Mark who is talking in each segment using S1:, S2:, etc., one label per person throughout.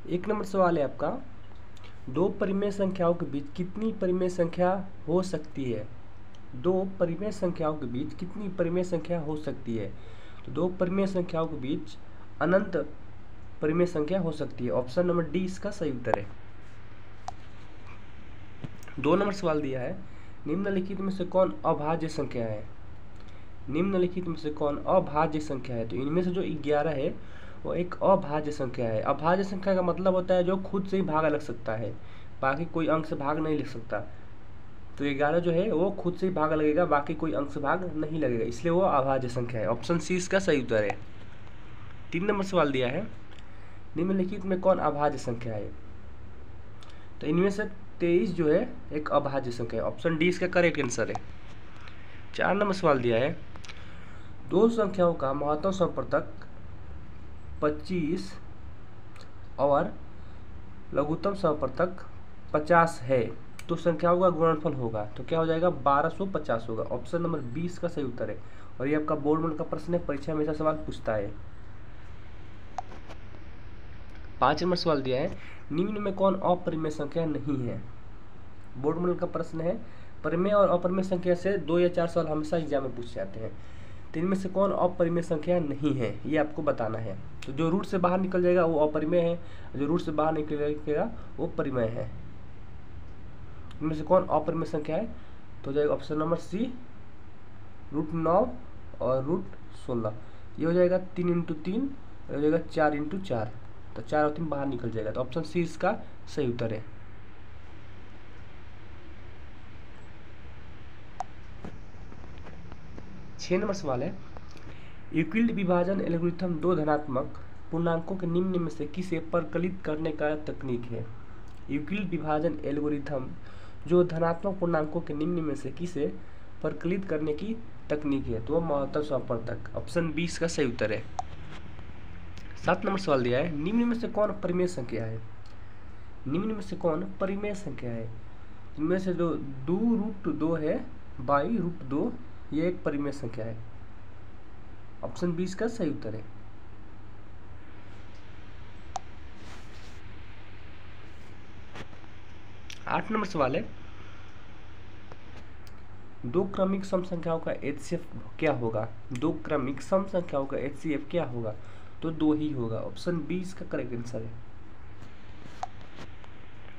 S1: एक नंबर सवाल है आपका, दो परिमेय संख्याओं के बीच कितनी परिमेय संख्या हो सकती है। दो परिमेय संख्याओं के बीच कितनी परिमेय संख्या हो सकती है। तो दो परिमेय संख्याओं के बीच अनंत परिमेय संख्या हो सकती है। ऑप्शन नंबर डी इसका सही उत्तर है। 2 नंबर सवाल दिया है, निम्नलिखित में से कौन अभाज्य संख्या है। निम्नलिखित में से कौन अभाज्य संख्या है। तो इनमें से जो 11 है वो एक अभाज्य संख्या है। अभाज्य संख्या का मतलब होता है जो खुद से ही भाग लग सकता है, बाकी कोई अंक से भाग नहीं लग सकता। तो 11 जो है वो खुद से ही भाग लगेगा, बाकी कोई अंक से भाग नहीं लगेगा, इसलिए वो अभाज्य संख्या है। ऑप्शन सी इसका सही उत्तर है। 3 नंबर सवाल दिया है, निम्नलिखित में कौन अभाज्य संख्या है। तो इनमें से 23 जो है एक अभाज्य संख्या है। ऑप्शन डी इसका करेक्ट आंसर है। 4 नंबर सवाल दिया है, दो संख्याओं का महत्तम समप्रतक 25 और लघुत्तम समप्रतक 50 है, तो संख्याओं का गुणनफल होगा। तो क्या हो जाएगा, 1250 होगा। ऑप्शन नंबर 20 का सही उत्तर है। और ये आपका बोर्ड में का प्रश्न है, परीक्षा में ऐसा सवाल पूछता है। 5 नंबर सवाल दिया है, निम्न में कौन अपरिमेय संख्या नहीं है। बोर्ड में का प्रश्न है, परिमेय और अपरिमेय संख्या से 2 या 4 सवाल हमेशा एग्जाम में पूछ जाते हैं। तो इनमें से कौन अपरिमेय संख्या नहीं है, ये आपको बताना है। तो जो रूट से बाहर निकल जाएगा वो अपरिमेय है, जो रूट से बाहर निकलेगा वो परिमेय है। इनमें से कौन अपरिमेय संख्या है, तो जाएगा ऑप्शन नंबर सी, √9 और √16। ये हो जाएगा 3 × 3, हो जाएगा 4 × 4। तो 4 और 3 बाहर निकल जाएगा। तो ऑप्शन सी इसका सही उत्तर है। 6 नंबर सवाल है, यूक्लिड विभाजन एल्गोरिथम दो धनात्मक पूर्णांकों के निम्न में से किसे परकलित करने का तकनीक है। यूक्लिड विभाजन एल्गोरिथम जो धनात्मक पूर्णांकों के निम्न में से किसे परकलित करने की तकनीक है, तो वह महत्तम समप्रतक। ऑप्शन 20 का सही उत्तर है। 7 नंबर सवाल दिया है, निम्न में से कौन परिमेय संख्या है। निम्न में से कौन परिमेय संख्या है। इनमें से जो 2√2 है बाई √2, ये एक परिमेय संख्या है। ऑप्शन 20 का सही उत्तर है। 8 नंबर सवाल है, दो क्रमिक सम संख्याओं का HCF क्या होगा। दो क्रमिक सम संख्याओं का HCF क्या होगा, तो 2 ही होगा। ऑप्शन 20 का करेक्ट आंसर है।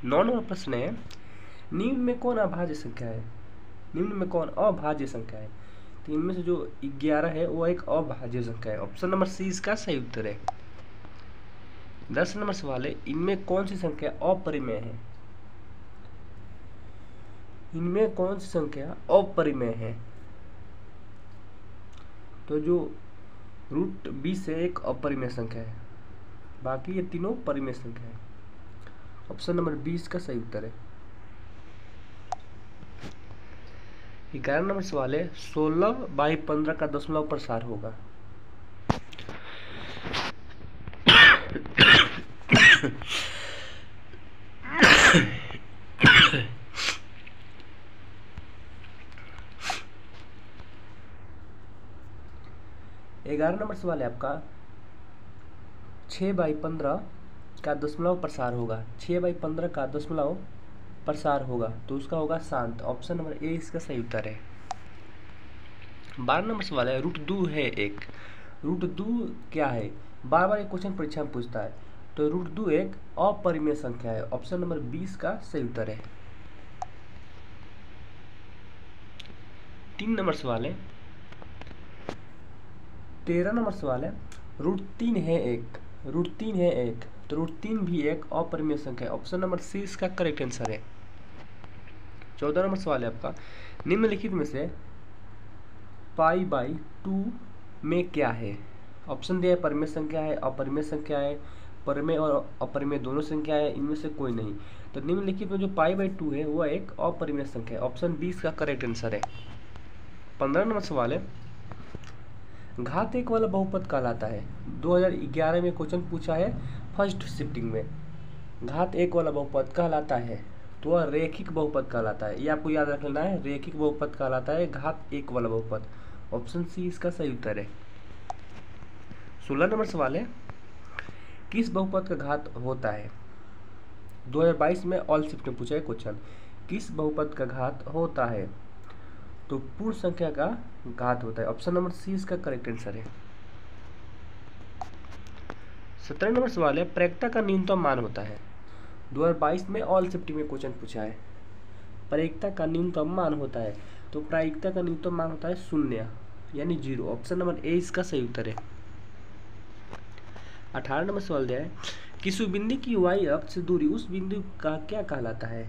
S1: 9 नंबर प्रश्न है, निम्न में कौन अभाज्य संख्या है। निम्न में कौन अभाज्य संख्या है। तो इनमें से जो 11 है वो एक अभाज्य संख्या है। ऑप्शन नंबर सी इसका सही उत्तर है। 10 नंबर सवाल है, इनमें कौन सी संख्या अपरिमेय है। इनमें कौन सी संख्या अपरिमेय है। तो जो √20 है एक अपरिमेय संख्या है, बाकी ये तीनों परिमेय संख्या है। ऑप्शन नंबर 20 का सही उत्तर है। 11 नंबर सवाल है, 16/15 का दशमलव प्रसार होगा। ग्यारह नंबर सवाल है आपका, 6/15 का दशमलव प्रसार होगा। 6/15 का दशमलव प्रसार होगा, तो उसका होगा शांत। ऑप्शन नंबर ए इसका सही उत्तर है। 12 नंबर सवाल है, √2 है एक। √2 क्या है, बार बार एक क्वेश्चन परीक्षा में पूछता है। तो √2 एक अपरिमेय संख्या है। ऑप्शन नंबर 20 का सही उत्तर है। 3 नंबर सवाल है, 13 नंबर सवाल है, √3 है एक। √3 है एक, तो √3 भी एक अपरिमेय संख्या है। ऑप्शन नंबर सी इसका करेक्ट आंसर है। 14 नंबर सवाल है आपका, निम्नलिखित में से π/2 में क्या है। ऑप्शन दिया है, परिमेय संख्या है, अपरिमेय संख्या है, परिमेय और अपरिमेय दोनों संख्या है, इनमें से कोई नहीं। तो निम्नलिखित में जो π/2 है वह एक अपरिमेय संख्या है। ऑप्शन 20 का करेक्ट आंसर है। 15 नंबर सवाल है, घात 1 वाला बहुपद कहलाता है। 2011 में क्वेश्चन पूछा है फर्स्ट शिफ्टिंग में। घात 1 वाला बहुपद कहलाता है, तो वह रेखिक बहुपद कहलाता है। ये आपको याद रख लेना है, रेखिक बहुपद कहलाता है घात 1 वाला बहुपद। ऑप्शन सी इसका सही उत्तर है। 16 नंबर सवाल है, किस बहुपद का घात होता है? 2022 में ऑल शिफ्ट में पूछा है क्वेश्चन, किस बहुपद का घात होता है? तो पूर्ण संख्या का घात होता है। ऑप्शन नंबर सी इसका करेक्ट आंसर है। 17 नंबर सवाल है, प्रायिकता का न्यूनतम मान होता है। 2022 में ऑल शिफ्ट में क्वेश्चन पूछा है, प्रायिकता का न्यूनतम मान होता है। तो प्रायिकता का न्यूनतम मान होता है 0 यानी 0। ऑप्शन नंबर ए इसका सही उत्तर है। 18 नंबर सवाल दिया है, किसी बिंदु की y अक्ष से दूरी उस बिंदु का क्या कहलाता है?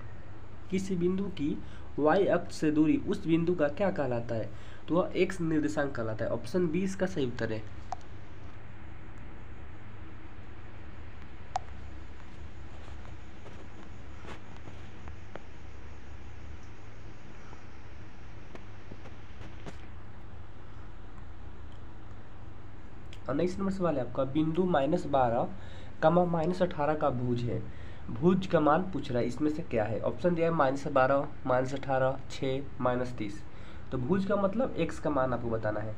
S1: किसी बिंदु की y अक्ष से दूरी उस बिंदु का क्या कहलाता है? तो वह x निर्देशांक कहलाता है। ऑप्शन बी इसका सही उत्तर है। और 19 नंबर सवाल है आपका, बिंदु -12 कमा -18 का भुज है, भुज का मान पूछ रहा है, इसमें से क्या है? ऑप्शन दिया है -12, -18, 6, -30। तो भुज का मतलब x का मान आपको बताना है।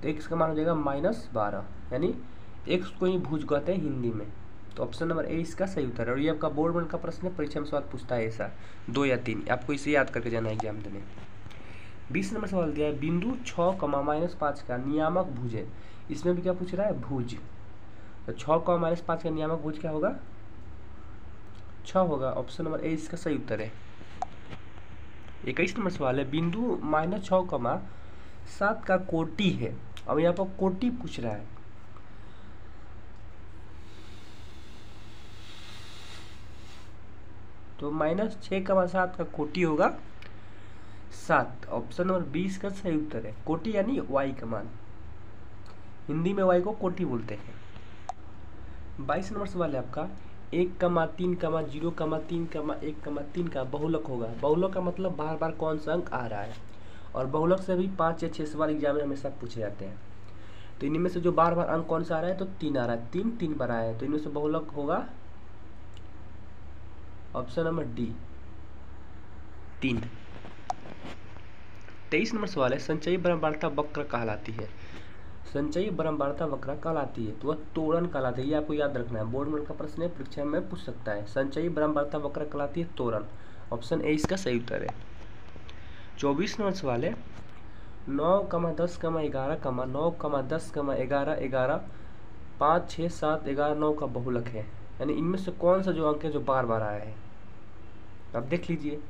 S1: तो x का मान हो जाएगा -12 यानी x को ही भुज कहते हैं हिंदी में। तो ऑप्शन नंबर ए इसका सही उत्तर है। और ये आपका बोर्ड वन का प्रश्न है, परीक्षा में सवाल पूछता है ऐसा 2 या 3, आपको इसे याद करके जाना है एग्जाम देने। 20 नंबर सवाल दिया है, बिंदु 6, -5 का नियामक भुज है। इसमें भी क्या पूछ रहा है? भुज। तो 6, -5 का नियामक भुज क्या होगा? 6 होगा। ऑप्शन नंबर ए इसका सही उत्तर है। 21 नंबर सवाल है, बिंदु -6, 7 का कोटि है। अब यहाँ पर कोटि पूछ रहा है। तो -6, 7 का कोटि होगा 7। ऑप्शन नंबर 20 का सही उत्तर है। कोटि यानी y का मान, हिंदी में y को कोटि बोलते हैं। 22 नंबर सवाल है आपका, 1,3, 0, 3, 1, 3 का बहुलक होगा। बहुलक का मतलब बार बार कौन सा अंक आ रहा है, और बहुलक से भी 5 या 6 सवाल एग्जाम में हमेशा पूछे जाते हैं। तो इनमें से जो बार बार अंक कौन सा आ रहा है? तो 3 आ रहा है, 3 बार आया है। तो इनमें से बहुलक होगा ऑप्शन नंबर डी, 3। 23 नंबर सवाल है, संचयी ब्रह्मवार्ता वक्र कहलाती है। संचयी ब्रह्मवार्ता वक्र कहलाती है तो वह तोरण कहलाती है। ये आपको याद रखना है, बोर्ड में का प्रश्न है, परीक्षा में पूछ सकता है। संचयी ब्रह्मवार्ता वक्र कहलाती है तोरण। ऑप्शन ए इसका सही उत्तर है। 24 नंबर सवाल है, 9, 10, 11, 9, 10, 11, 11, 5, 6, 7, 11, 9 का बहुलक है। यानी इनमें से कौन सा जो अंक है जो बार बार आया है? अब देख लीजिए,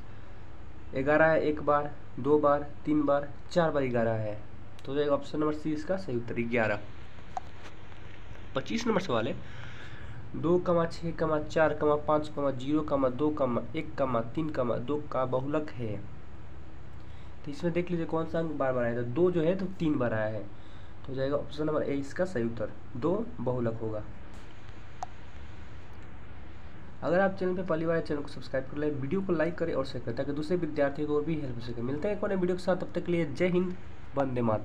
S1: 11 है 1 बार, 2 बार, 3 बार, 4 बार 11 है। तो ऑप्शन नंबर सी इसका सही उत्तर 11। 25 नंबर सवाल है, 2, 6, 4, 5, 0, 2, 1, 3, 2 का बहुलक है। तो इसमें देख लीजिए कौन सा अंक बार बार आया। तो 2 जो है तो 3 बार आया है। तो हो जाएगा ऑप्शन नंबर ए इसका सही उत्तर, 2 बहुलक होगा। अगर आप चैनल पे पहली बार चैनल को सब्सक्राइब कर ले, वीडियो को लाइक करें और शेयर करें ताकि दूसरे विद्यार्थियों को भी हेल्प हो सके। मिलते हैं एक और वीडियो के साथ, तब तक के लिए जय हिंद, वंदे मातरम।